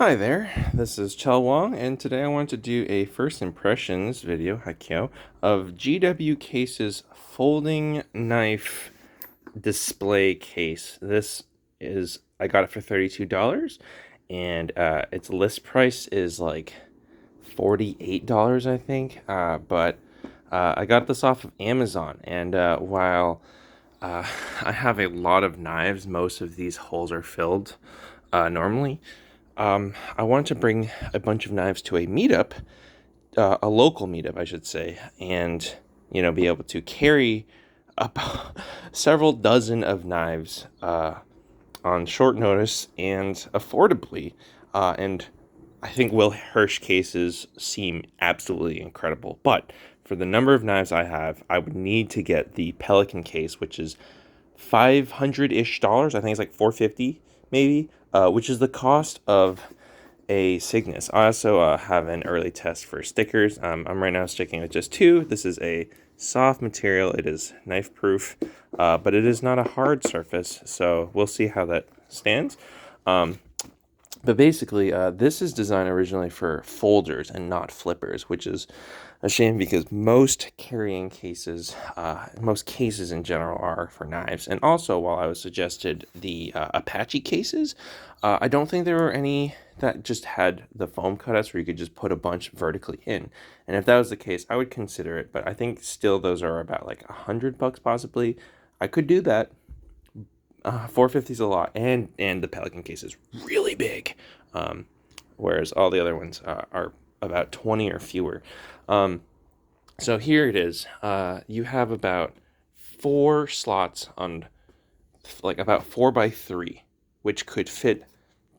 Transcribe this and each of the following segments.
Hi there, this is Chell Wong, and today I want to do a first impressions video, Hakyo, of GWCase's folding knife display case. I got it for $32, and its list price is like $48, I think, but I got this off of Amazon, and while uh, I have a lot of knives, most of these holes are filled normally. I wanted to bring a bunch of knives to a meetup, a local meetup, I should say, and be able to carry up several dozen of knives on short notice and affordably. And I think Will Hirsch cases seem absolutely incredible, but for the number of knives I have, I would need to get the Pelican case, which is $500-ish. I think it's like 450 maybe, which is the cost of a Cygnus. I also have an early test for stickers. I'm right now sticking with just two. This is a soft material. It is knife proof, but it is not a hard surface, so we'll see how that stands. But basically, this is designed originally for folders and not flippers, which is a shame because most carrying cases, most cases in general are for knives. And also, while I was suggested the Apache cases, I don't think there were any that just had the foam cutouts where you could just put a bunch vertically in. And if that was the case, I would consider it. But I think still those are about like $100 possibly. I could do that. 450 is a lot, and the Pelican case is really big, whereas all the other ones are about 20 or fewer. So here it is. You have about 4 slots on, like about 4 by 3, which could fit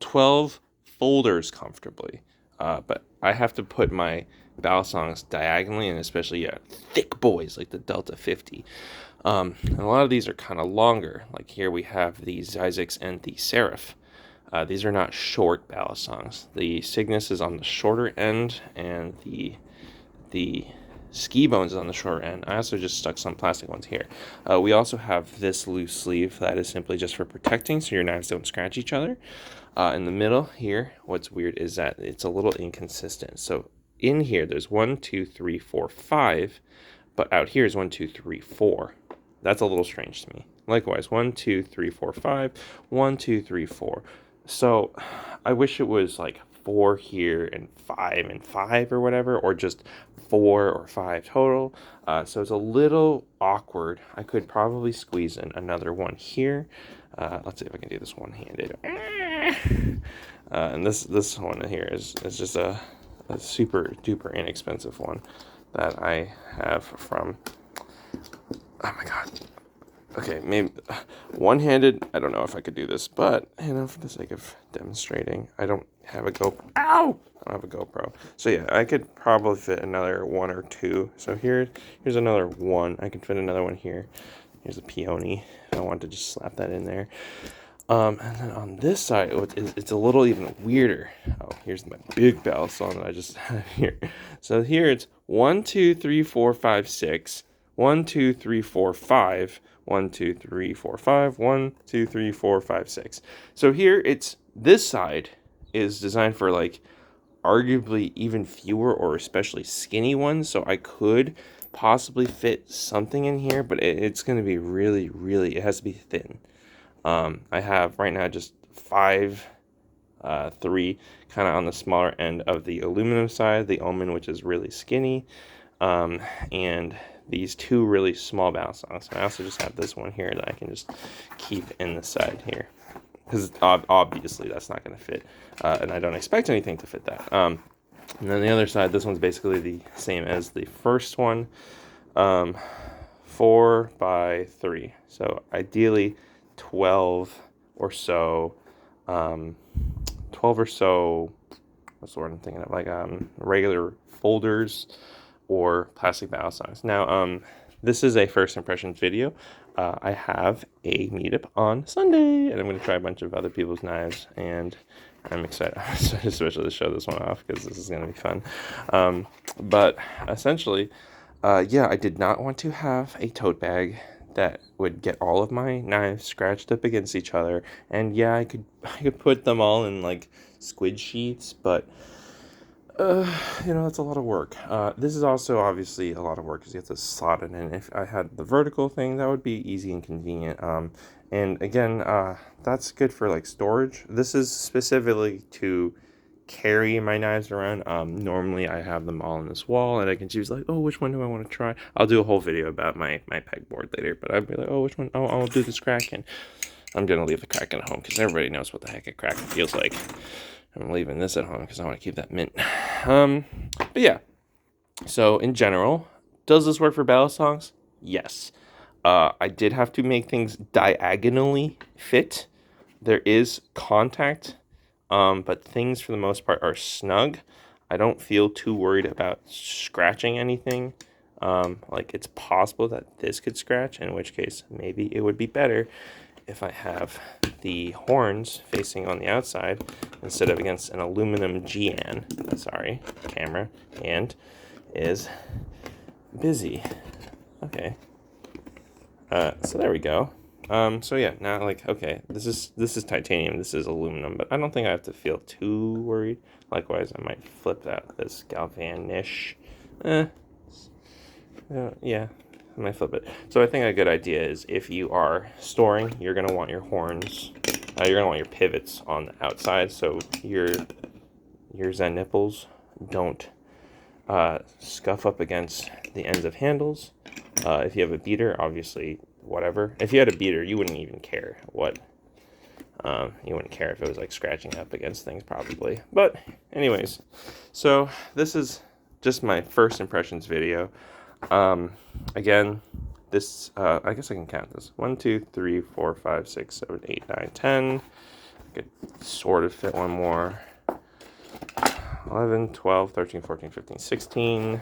12 folders comfortably. But I have to put my Balisongs diagonally, and especially thick boys like the Delta 50. And a lot of these are kind of longer. Like here we have the Zyzix and the Seraph. These are not short Balisongs. The Cygnus is on the shorter end, and the Ski Bones is on the shorter end. I also just stuck some plastic ones here. We also have this loose sleeve that is simply just for protecting so your knives don't scratch each other. In the middle here, what's weird is that it's a little inconsistent. So in here, there's 1, 2, 3, 4, 5, but out here is 1, 2, 3, 4. That's a little strange to me. Likewise, 1, 2, 3, 4, 5, 1, 2, 3, 4. So I wish it was like 4 here and 5 or whatever, or just 4 or 5 total. So it's a little awkward. I could probably squeeze in another one here. Let's see if I can do this one-handed. And this one here is just a super duper inexpensive one that I have from, oh my god. Okay, maybe one-handed. I don't know if I could do this, but for the sake of demonstrating, I don't have a GoPro. Ow! I don't have a GoPro. So yeah, I could probably fit another 1 or 2. So here's another one. I can fit another one here. Here's a peony. I want to just slap that in there. And then on this side, it's a little even weirder. Oh, here's my big Balisong that I just have here. So here it's 1, 2, 3, 4, 5, 6. 1, 2, 3, 4, 5. 1, 2, 3, 4, 5. 1, 2, 3, 4, 5, 6. So here it's, this side is designed for like arguably even fewer or especially skinny ones. So I could possibly fit something in here, but it's going to be really, really, it has to be thin. I have right now just 5, 3 kind of on the smaller end of the aluminum side, the Omen, which is really skinny, and these 2 really small Balisongs. I also just have this one here that I can just keep in the side here, because obviously that's not going to fit, and I don't expect anything to fit that. And then the other side, this one's basically the same as the first one, 4 by 3. So ideally 12 or so, 12 or so, what's the word I'm thinking of, like regular folders or plastic Balisongs. Now, this is a first impressions video. I have a meetup on Sunday, and I'm going to try a bunch of other people's knives, and I'm excited, especially to show this one off, because this is going to be fun. But essentially, yeah, I did not want to have a tote bag. that would get all of my knives scratched up against each other. And yeah, I could put them all in like squid sheets, but that's a lot of work. This is also obviously a lot of work because you have to slot it in. If I had the vertical thing, that would be easy and convenient. And again, that's good for like storage. This is specifically to carry my knives around. Normally I have them all on this wall and I can choose like, oh, which one do I want to try? I'll do a whole video about my pegboard later, but I'd be like, oh, which one? Oh, I'll do this Kraken. I'm gonna leave the Kraken at home because everybody knows what the heck a Kraken feels like. I'm leaving this at home because I want to keep that mint. But yeah, so in general, does this work for Balisongs? Yes. I did have to make things diagonally fit. There is contact, but things for the most part are snug. I don't feel too worried about scratching anything. Like it's possible that this could scratch, in which case maybe it would be better if I have the horns facing on the outside instead of against an aluminum camera, and is busy. Okay. So there we go. So yeah, now like, okay, this is titanium, this is aluminum, but I don't think I have to feel too worried. Likewise, I might flip out this galvanish. Yeah, I might flip it. So I think a good idea is if you are storing, you're gonna want your horns, you're gonna want your pivots on the outside, so your Zen nipples don't scuff up against the ends of handles. If you have a beater, obviously, whatever. If you had a beater, you wouldn't even care what. You wouldn't care if it was like scratching up against things, probably. But anyways, so this is just my first impressions video. Again, this, I guess I can count this. 1, 2, 3, 4, 5, 6, 7, 8, 9, 10. I could sort of fit one more. 11, 12, 13, 14, 15, 16,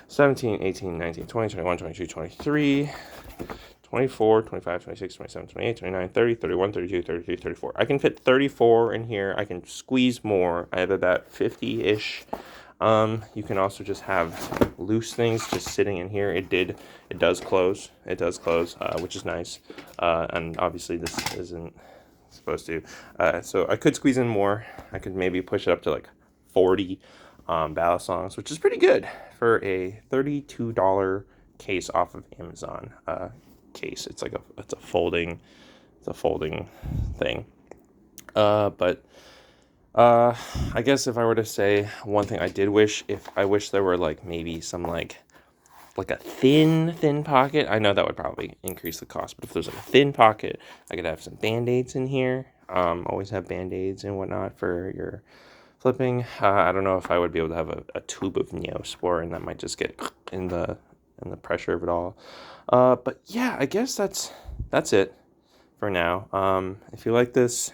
17, 18, 19, 20, 21, 22, 23, 24, 25, 26, 27, 28, 29, 30, 31, 32, 33, 34. I can fit 34 in here. I can squeeze more. I have about 50-ish. You can also just have loose things just sitting in here. It does close, which is nice. And obviously this isn't supposed to. So I could squeeze in more. I could maybe push it up to like 40 Balisongs, which is pretty good for a $32 case off of Amazon. Case. It's a folding thing. But I guess if I were to say one thing I did wish, I wish there were like maybe some like a thin pocket. I know that would probably increase the cost, but if there's like a thin pocket, I could have some band-aids in here. Always have band-aids and whatnot for your flipping. I don't know if I would be able to have a tube of Neospore, that might just get in the pressure of it all. But yeah, I guess that's it for now. If you like this,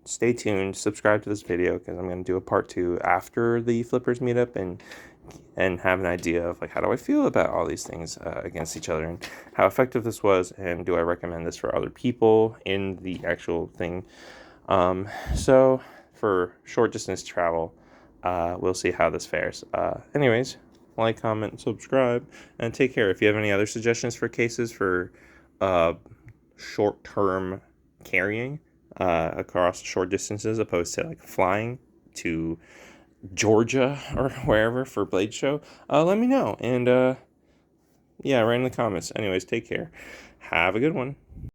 stay tuned, subscribe to this video, because I'm going to do a part 2 after the flippers meetup and have an idea of like how do I feel about all these things against each other and how effective this was, and do I recommend this for other people in the actual thing. So for short distance travel, we'll see how this fares. Anyways, like, comment, and subscribe, and take care. If you have any other suggestions for cases for short-term carrying across short distances, opposed to like flying to Georgia or wherever for Blade Show, let me know. And yeah, write in the comments. Anyways, take care. Have a good one.